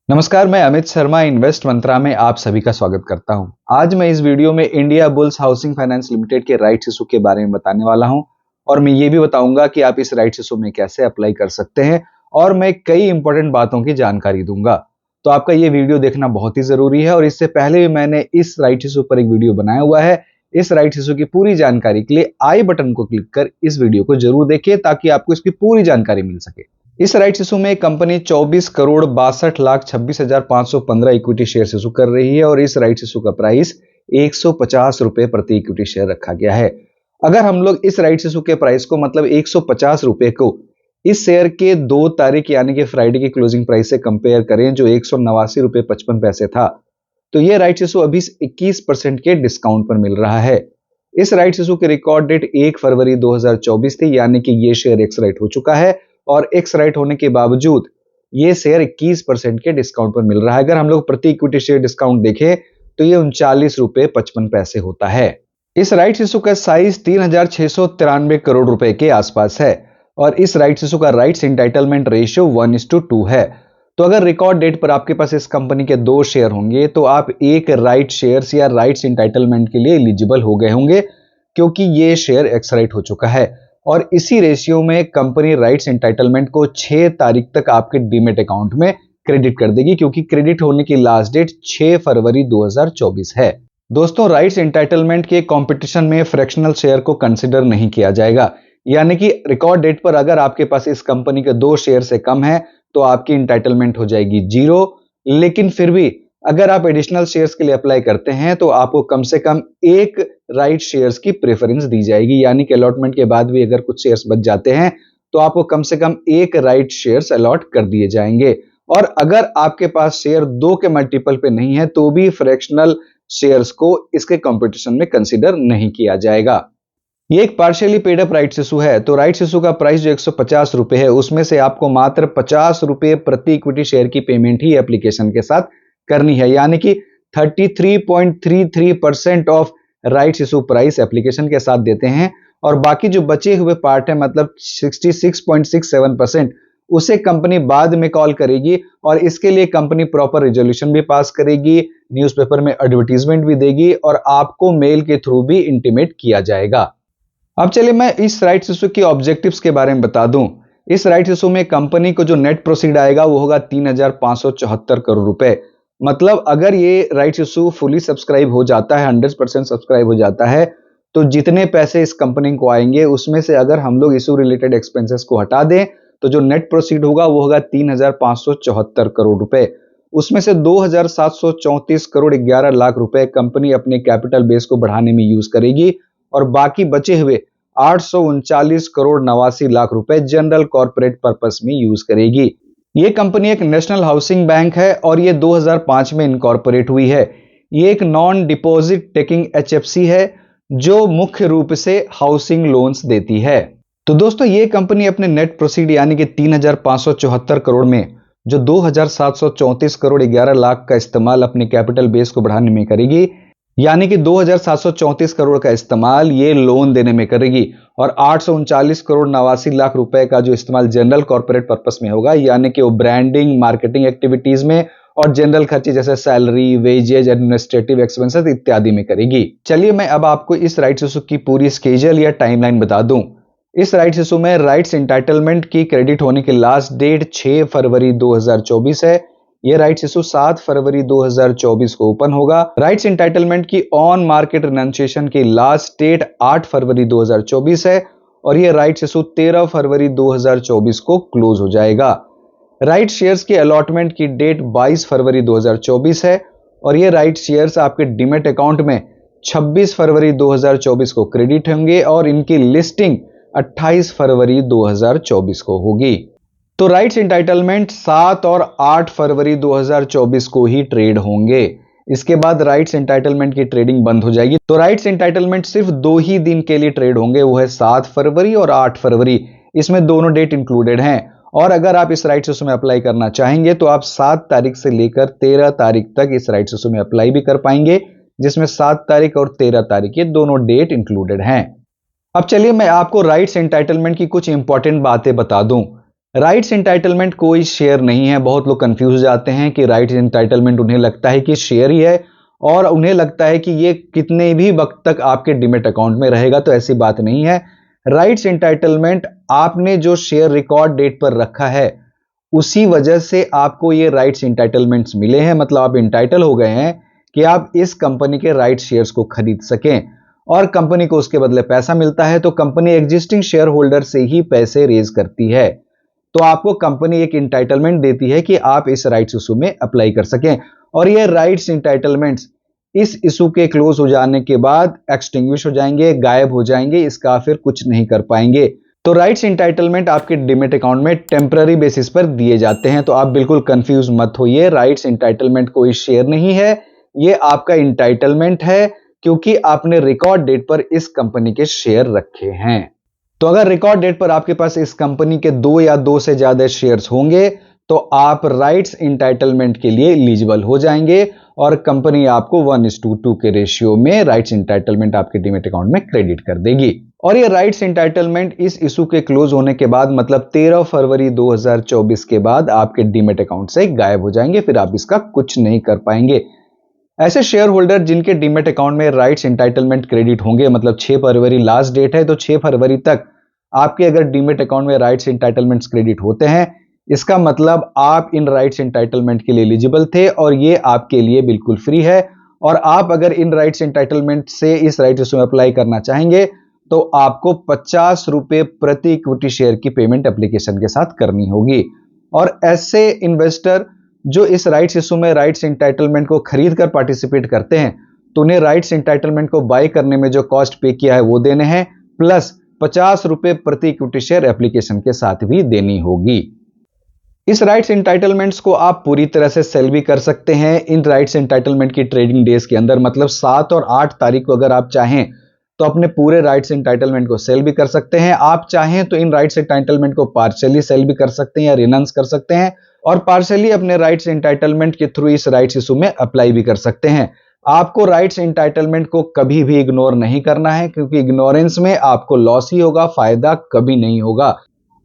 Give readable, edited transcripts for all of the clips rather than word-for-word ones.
नमस्कार, मैं अमित शर्मा इन्वेस्ट मंत्रा में आप सभी का स्वागत करता हूं। आज मैं इस वीडियो में India bulls housing finance limited के राइट्स इशू के बारे में बताने वाला हूं और मैं ये भी बताऊंगा कि आप इस राइट्स इशू में कैसे अप्लाई कर सकते हैं और मैं कई इंपॉर्टेंट बातों की जानकारी दूंगा। तो आपका ये वीडियो देखना बहुत ही जरूरी है और इससे पहले भी मैंने इस राइट्स इशू पर एक वीडियो बनाया हुआ है। इस राइट्स इशू की पूरी जानकारी के लिए आई बटन को क्लिक कर इस वीडियो को जरूर देखिए ताकि आपको इसकी पूरी जानकारी मिल सके। इस राइट्स इशू में company 24 crore 62,26,515 equity share issue कर रही है और इस राइट्स इशू का प्राइस 150 रुपए प्रति इक्विटी शेयर रखा गया है। अगर हम लोग इस राइट्स इशू के प्राइस को मतलब 150 रुपए को इस शेयर के 2 तारीख यानी कि फ्राइडे की क्लोजिंग प्राइस से कंपेयर करें जो 189 रुपए 55 पैसे था, तो यह राइट्स इशू अभी 21% के डिस्काउंट पर मिल रहा है। इस राइट्स इशू की रिकॉर्ड डेट 1 फरवरी 2024 थी, यानी कि यह शेयर एक्स राइट हो चुका है और एक्स राइट होने के बावजूद ये शेयर 21% के डिस्काउंट पर मिल रहा है। अगर हम लोग प्रति इक्विटी शेयर डिस्काउंट देखें तो ये 39 रुपए 55 पैसे होता है। इस राइट्स इशू का साइज 3,693 करोड़ रुपए के आसपास है और इस राइट्स इशू का राइट्स इंटाइटलमेंट रेशियो 1:2 है। तो अगर रिकॉर्ड डेट पर आपके पास इस कंपनी के 2 शेयर होंगे तो आप एक राइट शेयर्स या राइट्स इंटाइटलमेंट के लिए एलिजिबल हो गए होंगे क्योंकि ये शेयर एक्स राइट हो चुका है और इसी रेशियो में कंपनी राइट्स एंटाइटलमेंट को 6 तारीख तक आपके डीमेट अकाउंट में क्रेडिट कर देगी क्योंकि क्रेडिट होने की लास्ट डेट 6 फरवरी 2024 है। दोस्तों, राइट्स एंटाइटलमेंट के कंपटीशन में फ्रैक्शनल शेयर को कंसीडर नहीं किया जाएगा, यानी कि रिकॉर्ड डेट पर अगर आपके पास इस कंपनी के 2 शेयर से कम है तो आपकी एंटाइटलमेंट हो जाएगी 0। लेकिन फिर भी अगर आप एडिशनल शेयर्स के लिए अप्लाई करते हैं तो आपको कम से कम एक राइट शेयर्स की प्रेफरेंस दी जाएगी, यानी कि अलॉटमेंट के बाद भी अगर कुछ शेयर्स बच जाते हैं तो आपको कम से कम एक राइट शेयर्स अलॉट कर दिए जाएंगे। और अगर आपके पास शेयर 2 के मल्टीपल पे नहीं है तो भी फ्रैक्शनल शेयर्स को इसके कंपटीशन में कंसीडर नहीं किया जाएगा। ये एक partially paid up rights issue है, तो राइट्स इशू का प्राइस जो 150 रुपए है उसमें से आपको मात्र 50 रुपए प्रति इक्विटी शेयर की पेमेंट ही एप्लीकेशन के साथ करनी है, यानी कि 33.33% of rights issue price application के साथ देते हैं और बाकी जो बचे हुए पार्ट है मतलब 66.67% उसे कंपनी बाद में कॉल करेगी और इसके लिए कंपनी प्रॉपर रिजोल्यूशन भी पास करेगी, न्यूज़पेपर में एडवर्टीजमेंट भी देगी और आपको मेल के थ्रू भी इंटीमेट किया जाएगा। अब चलिए मैं इस राइट्स इशू के ऑब्जेक्टिव्स के बारे में बता दूं। इस राइट्स इशू में कंपनी को जो नेट प्रोसीड आएगा वो होगा 3,574 करोड़ रुपए। मतलब अगर ये राइट्स इशू फुली सब्सक्राइब हो जाता है, 100% सब्सक्राइब हो जाता है, तो जितने पैसे इस कंपनी को आएंगे उसमें से अगर हम लोग इशू रिलेटेड एक्सपेंसेस को हटा दें तो जो नेट प्रोसीड होगा वो होगा 3,574 करोड़ रुपए। उसमें से 2,734 करोड़ 11 लाख रुपए कंपनी अपने कैपिटल बेस को बढ़ाने में यूज करेगी और बाकी बचे हुए 839 करोड़ 89 लाख रुपए जनरल कॉर्पोरेट पर्पस में यूज करेगी। ये कंपनी एक नेशनल हाउसिंग बैंक है और ये 2005 में इनकॉर्पोरेट हुई है। ये एक नॉन डिपॉजिट टेकिंग एचएफसी है जो मुख्य रूप से हाउसिंग लोन्स देती है। तो दोस्तों, ये कंपनी अपने नेट प्रोसीड यानी कि 3,574 करोड़ में जो 2,734 करोड़ 11 लाख का इस्तेमाल अपने कैपिटल बेस को बढ़ाने में करेगी, यानी कि 2,734 करोड़ का इस्तेमाल ये लोन देने में करेगी और 839 करोड़ 89 लाख रुपए का जो इस्तेमाल जनरल कॉर्पोरेट पर्पस में होगा, यानी कि वो ब्रांडिंग मार्केटिंग एक्टिविटीज में और जनरल खर्चे जैसे सैलरी, वेजेज, एडमिनिस्ट्रेटिव एक्सपेंसेस इत्यादि में करेगी। चलिए मैं अब आपको इस राइट्स इशू की पूरी स्केड्यूल या टाइमलाइन बता दूं। इस राइट्स इशू में राइट्स एंटाइटलमेंट की क्रेडिट होने की लास्ट डेट 6 फरवरी 2024 है। यह राइट्स इशू 7 फरवरी 2024 को ओपन होगा। राइट्स एंटाइटलमेंट की ऑन मार्केट रिनंसिएशन की लास्ट डेट 8 फरवरी 2024 है और यह राइट्स इशू 13 फरवरी 2024 को क्लोज हो जाएगा। राइट शेयर्स के अलॉटमेंट की डेट 22 फरवरी 2024 है और यह राइट शेयर्स आपके डीमेट अकाउंट में 26 फरवरी 2024 को क्रेडिट होंगे और इनकी लिस्टिंग 28 फरवरी 2024 को होगी। तो राइट्स एंटाइटलमेंट 7 और 8 फरवरी 2024 को ही ट्रेड होंगे। इसके बाद राइट्स एंटाइटलमेंट की ट्रेडिंग बंद हो जाएगी। तो राइट्स एंटाइटलमेंट सिर्फ 2 ही दिन के लिए ट्रेड होंगे, वो है 7 फरवरी और 8 फरवरी। इसमें दोनों डेट इंक्लूडेड हैं और अगर आप इस राइट्स इशू में अप्लाई करना चाहेंगे तो आप 7 तारीख से लेकर 13 तारीख तक इस राइट्स इशू में अप्लाई भी कर पाएंगे, जिसमें 7 तारीख और 13 तारीख ये दोनों डेट इंक्लूडेड हैं। अब चलिए मैं आपको राइट्स एंटाइटलमेंट की कुछ इंपॉर्टेंट बातें बता दूं। राइट्स इंटाइटलमेंट कोई शेयर नहीं है। बहुत लोग कंफ्यूज हो जाते हैं कि राइट्स इंटाइटलमेंट उन्हें लगता है कि शेयर ही है और उन्हें लगता है कि ये कितने भी वक्त तक आपके डीमेट अकाउंट में रहेगा, तो ऐसी बात नहीं है। राइट्स इंटाइटलमेंट आपने जो शेयर रिकॉर्ड डेट पर रखा है उसी वजह से आपको ये राइट्स इंटाइटलमेंट्स मिले हैं। मतलब आप इंटाइटल हो गए हैं कि आप इस कंपनी के राइट शेयर्स को खरीद सकें और कंपनी को उसके बदले पैसा मिलता है, तो कंपनी एग्जिस्टिंग शेयर होल्डर से ही पैसे रेज करती है। तो आपको कंपनी एक इंटाइटलमेंट देती है कि आप इस राइट्स इशू में अप्लाई कर सकें और ये राइट्स इंटाइटलमेंट्स इस इशू के क्लोज हो जाने के बाद एक्सटिंग्विश हो जाएंगे, गायब हो जाएंगे, इसका फिर कुछ नहीं कर पाएंगे। तो राइट्स इंटाइटलमेंट आपके डिमेट अकाउंट में टेम्पररी बेसिस पर दिए जाते हैं, तो आप बिल्कुल कंफ्यूज मत होइए। राइट्स इंटाइटलमेंट कोई शेयर नहीं है, ये आपका इंटाइटलमेंट है क्योंकि आपने रिकॉर्ड डेट पर इस कंपनी के शेयर रखे हैं। तो अगर रिकॉर्ड डेट पर आपके पास इस कंपनी के 2 या 2 से ज्यादा शेयर्स होंगे तो आप राइट्स इंटाइटलमेंट के लिए एलिजिबल हो जाएंगे और कंपनी आपको 1:2 के रेशियो में राइट्स इंटाइटलमेंट आपके डीमेट अकाउंट में क्रेडिट कर देगी। और ये राइट्स इंटाइटलमेंट इस इशू के क्लोज होने के बाद मतलब 13 फरवरी 2024 के बाद आपके डीमेट अकाउंट से गायब हो जाएंगे, फिर आप इसका कुछ नहीं कर पाएंगे। ऐसे शेयर होल्डर जिनके डीमेट अकाउंट में राइट्स इंटाइटलमेंट क्रेडिट होंगे, मतलब 6 फरवरी लास्ट डेट है, तो 6 फरवरी तक आपके अगर डीमेट अकाउंट में राइट्स इंटाइटलमेंट्स क्रेडिट होते हैं, इसका मतलब आप इन राइट्स इंटाइटलमेंट के लिए एलिजिबल थे और ये आपके लिए बिल्कुल फ्री है। और आप अगर इन राइट्स इंटाइटलमेंट से इस राइट इशू में अप्लाई करना चाहेंगे तो आपको 50 रुपए प्रति इक्विटी शेयर की पेमेंट एप्लीकेशन के साथ करनी होगी। और ऐसे इन्वेस्टर जो इस राइट्स इशू में राइट्स इंटाइटलमेंट को खरीद कर पार्टिसिपेट करते हैं, तो उन्हें राइट्स इंटाइटलमेंट को बाय करने में जो कॉस्ट पे किया है वो देने हैं, प्लस 50 रुपए प्रति इक्विटी शेयर एप्लीकेशन के साथ भी देनी होगी। इस राइट्स इंटाइटलमेंट्स को आप पूरी तरह से सेल भी कर सकते हैं इन राइट्स इंटाइटलमेंट की ट्रेडिंग डेज के अंदर, मतलब 7 और 8 तारीख को अगर आप चाहें तो अपने पूरे राइट्स इंटाइटलमेंट को सेल भी कर सकते हैं। आप चाहें तो इन राइट्स इंटाइटलमेंट को पार्शियली सेल भी कर सकते हैं या रिनाउंस कर सकते हैं और पार्शियली अपने राइट्स इंटाइटलमेंट के थ्रू इस राइट्स इशू में अप्लाई भी कर सकते हैं। आपको राइट्स इंटाइटलमेंट को कभी भी इग्नोर नहीं करना है क्योंकि इग्नोरेंस में आपको लॉस ही होगा, फायदा कभी नहीं होगा।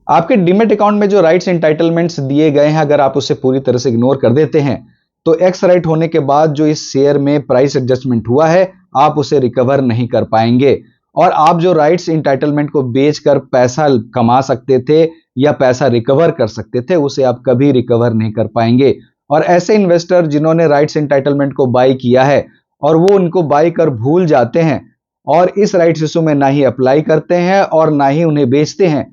आपके डीमेट अकाउंट में जो राइट्स इंटाइटलमेंट्स दिए गए हैं, अगर आप उसे पूरी तरह से इग्नोर कर देते हैं तो एक्स राइट होने के बाद जो इस शेयर में प्राइस एडजस्टमेंट हुआ है आप उसे रिकवर नहीं कर पाएंगे और आप जो राइट्स इंटाइटलमेंट को बेचकर पैसा कमा सकते थे या पैसा रिकवर कर सकते थे उसे आप कभी रिकवर नहीं कर पाएंगे। और ऐसे इन्वेस्टर जिन्होंने राइट्स इंटाइटलमेंट को बाय किया है और वो उनको बाय कर भूल जाते हैं और इस राइट्स इशू में ना ही अप्लाई करते हैं और ना ही उन्हें बेचते हैं,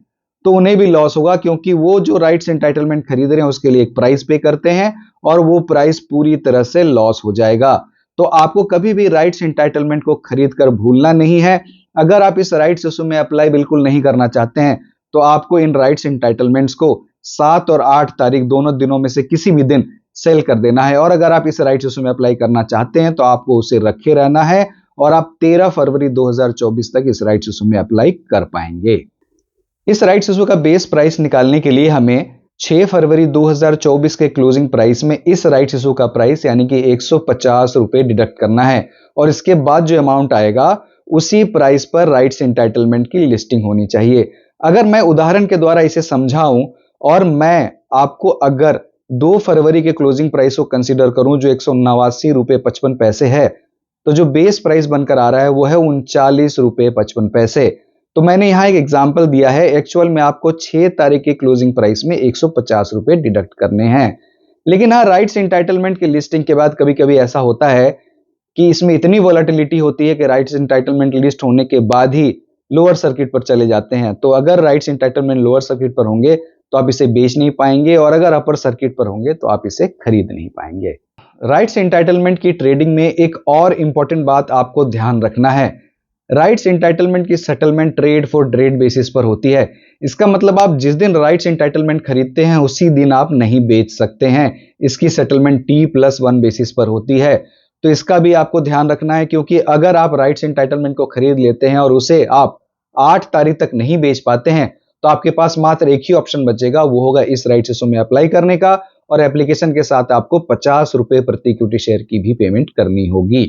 तो उन्हें भी लॉस होगा क्योंकि वो जो राइट्स एंटाइटलमेंट खरीद रहे हैं उसके लिए एक प्राइस पे करते हैं और वो प्राइस पूरी तरह से लॉस हो जाएगा। तो आपको कभी भी राइट्स एंटाइटलमेंट को खरीद कर भूलना नहीं है। अगर आप इस राइट्स इशू में अप्लाई बिल्कुल नहीं करना चाहते हैं तो आपको इन राइट्स एंटाइटलमेंट्स को 7 और 8 तारीख दोनों दिनों में से किसी भी दिन सेल कर देना है। और अगर आप इस राइट्स इशू में अप्लाई करना चाहते हैं तो आपको उसे रखे रहना है और आप 13 फरवरी 2024 तक इस राइट्स इशू में अप्लाई कर पाएंगे। इस राइट्स इशू का बेस प्राइस निकालने के लिए हमें 6 फरवरी 2024 के क्लोजिंग प्राइस में इस राइट्स इशू का प्राइस यानी कि 150 रुपए डिडक्ट करना है और इसके बाद जो अमाउंट आएगा उसी प्राइस पर राइट्स एंटाइटलमेंट की लिस्टिंग होनी चाहिए। अगर मैं उदाहरण के द्वारा इसे समझाऊं और मैं आपको अगर 2 फरवरी के क्लोजिंग प्राइस को कंसीडर करूं जो 189 रुपए 55 पैसे है, तो जो बेस प्राइस बनकर आ रहा है वो है 39 रुपए 55 पैसे। तो मैंने यहां एक एग्जांपल दिया है, एक्चुअल में आपको 6 तारीख के क्लोजिंग प्राइस में 150 रुपए डिडक्ट करने हैं। लेकिन हाँ, राइट्स एंटाइटलमेंट की लिस्टिंग के बाद कभी कभी ऐसा होता है कि इसमें इतनी वॉलेटिलिटी होती है कि राइट्स एंटाइटलमेंट लिस्ट होने के बाद ही लोअर सर्किट पर चले जाते हैं। तो अगर राइट्स एंटाइटलमेंट लोअर सर्किट पर होंगे तो आप इसे बेच नहीं पाएंगे और अगर अपर सर्किट पर होंगे तो आप इसे खरीद नहीं पाएंगे। राइट्स एंटाइटलमेंट की ट्रेडिंग में एक और इंपॉर्टेंट बात आपको ध्यान रखना है, राइट्स एंटाइटलमेंट की settlement trade for trade basis पर होती है। इसका मतलब आप जिस दिन राइट्स एंटाइटलमेंट खरीदते हैं उसी दिन आप नहीं बेच सकते हैं। इसकी सेटलमेंट T+1 बेसिस पर होती है, तो इसका भी आपको ध्यान रखना है क्योंकि अगर आप राइट्स एंटाइटलमेंट को खरीद लेते हैं और उसे आप 8 तारीख तक नहीं बेच पाते हैं तो आपके पास मात्र एक ही ऑप्शन बचेगा, वो होगा इस राइट्स इशू में अप्लाई करने का और एप्लीकेशन के साथ आपको 50 रुपए प्रति इक्विटी शेयर की भी पेमेंट करनी होगी।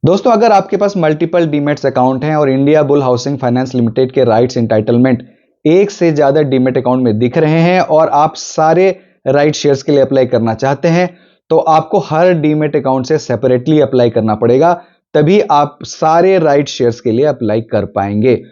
दोस्तों, अगर आपके पास मल्टीपल डीमैट्स अकाउंट हैं और India bull housing finance limited के राइट्स एंटाइटलमेंट एक से ज्यादा डीमेट अकाउंट में दिख रहे हैं और आप सारे राइट शेयर्स के लिए अप्लाई करना चाहते हैं, तो आपको हर डीमेट अकाउंट से सेपरेटली अप्लाई करना पड़ेगा, तभी आप सारे राइट शेयर्स के लिए अप्लाई कर पाएंगे।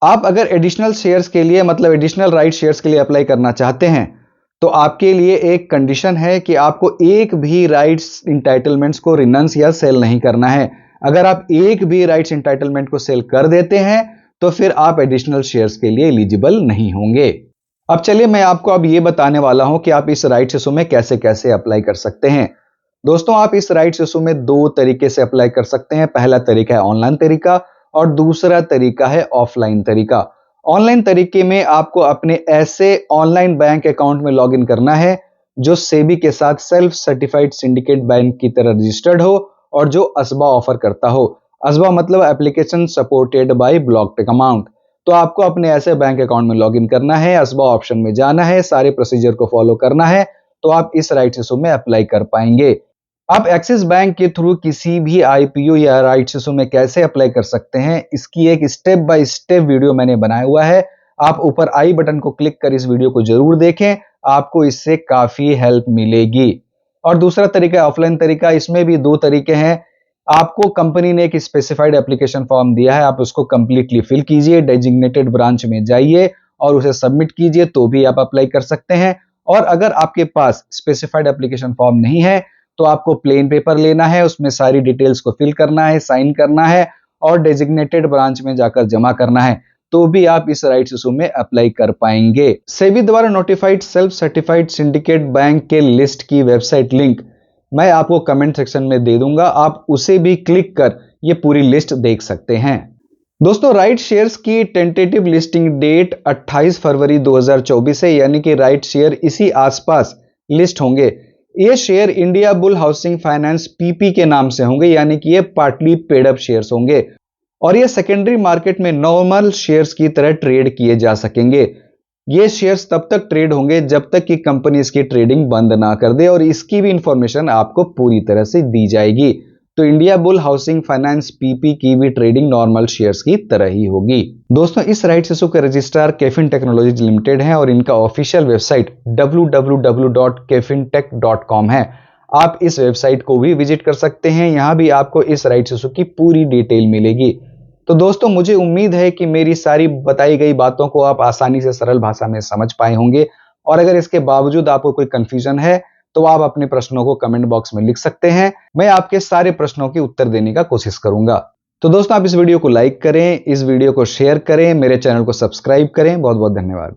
आप अगर एडिशनल शेयर्स के लिए मतलब एडिशनल राइट शेयर्स के लिए अप्लाई करना चाहते हैं, तो आपके लिए एक कंडीशन है कि आपको एक भी राइट्स इंटाइटलमेंट्स को रिनंस या सेल नहीं करना है। अगर आप एक भी राइट्स इंटाइटलमेंट को सेल कर देते हैं तो फिर आप एडिशनल शेयर्स के लिए एलिजिबल नहीं होंगे। अब चलिए मैं आपको अब ये बताने वाला हूं कि आप इस राइट्स इशू में कैसे कैसे अप्लाई कर सकते हैं। दोस्तों, आप इस राइट्स इशू में दो तरीके से अप्लाई कर सकते हैं। पहला तरीका है ऑनलाइन तरीका और दूसरा तरीका है ऑफलाइन तरीका। ऑनलाइन तरीके में आपको अपने ऐसे ऑनलाइन बैंक अकाउंट में लॉगिन करना है जो सेबी के साथ सेल्फ सर्टिफाइड सिंडिकेट बैंक की तरह रजिस्टर्ड हो और जो असबा ऑफर करता हो। असबा मतलब application supported by blocked amount. तो आपको अपने ऐसे बैंक अकाउंट में लॉगिन करना है, असबा ऑप्शन में जाना है, सारे प्रोसीजर को फॉलो करना है, तो आप इस राइट्स इशू में अप्लाई कर पाएंगे। आप एक्सिस बैंक के थ्रू किसी भी आईपीओ या राइट्स इशू में कैसे अप्लाई कर सकते हैं, इसकी एक स्टेप बाय स्टेप वीडियो मैंने बनाया हुआ है। आप ऊपर आई बटन को क्लिक कर इस वीडियो को जरूर देखें, आपको इससे काफी हेल्प मिलेगी। और दूसरा तरीका ऑफलाइन तरीका, इसमें भी दो तरीके हैं। आपको कंपनी ने एक स्पेसिफाइड एप्लीकेशन फॉर्म दिया है, आप उसको कंप्लीटली फिल कीजिए, डेजिग्नेटेड ब्रांच में जाइए और उसे सबमिट कीजिए, तो भी आप अप्लाई कर सकते हैं। और अगर आपके पास स्पेसिफाइड एप्लीकेशन फॉर्म नहीं है तो आपको प्लेन पेपर लेना है, उसमें सारी डिटेल्स को फिल करना है, साइन करना है और डेजिग्नेटेड ब्रांच में जाकर जमा करना है, तो भी आप इस राइट्स इशू में अप्लाई कर पाएंगे। सेबी द्वारा notified self certified syndicate bank के लिस्ट की वेबसाइट लिंक मैं आपको कमेंट सेक्शन में दे दूंगा, आप उसे भी क्लिक कर ये पूरी लिस्ट देख सकते हैं। दोस्तों, राइट शेयर्स की टेंटेटिव लिस्टिंग डेट 28 फरवरी 2024 है, यानी कि राइट शेयर इसी आसपास लिस्ट होंगे। ये share India bull housing finance PP के नाम से होंगे, यानी कि ये पार्टली पेड अप शेयर्स होंगे और ये सेकेंडरी मार्केट में नॉर्मल शेयर्स की तरह ट्रेड किए जा सकेंगे। ये शेयर्स तब तक ट्रेड होंगे जब तक कि कंपनी इसकी ट्रेडिंग बंद ना कर दे और इसकी भी इंफॉर्मेशन आपको पूरी तरह से दी जाएगी। तो India bull housing finance PP की भी ट्रेडिंग नॉर्मल शेयर्स की तरह ही होगी। दोस्तों, इस राइट्स इशू के रजिस्ट्रार केफिन टेक्नोलॉजीज लिमिटेड है और इनका ऑफिशियल वेबसाइट www.kefinTech.com है। आप इस वेबसाइट को भी विजिट कर सकते हैं, यहां भी आपको इस राइट्स इशू की पूरी डिटेल मिलेगी। तो दोस्तों, मुझे उम्मीद है कि मेरी सारी बताई गई बातों को आप आसानी से सरल भाषा में समझ पाए होंगे और अगर इसके बावजूद आपको कोई कंफ्यूजन है तो आप अपने प्रश्नों को कमेंट बॉक्स में लिख सकते हैं, मैं आपके सारे प्रश्नों के उत्तर देने का कोशिश करूंगा। तो दोस्तों, आप इस वीडियो को लाइक करें, इस वीडियो को शेयर करें, मेरे चैनल को सब्सक्राइब करें। बहुत बहुत धन्यवाद।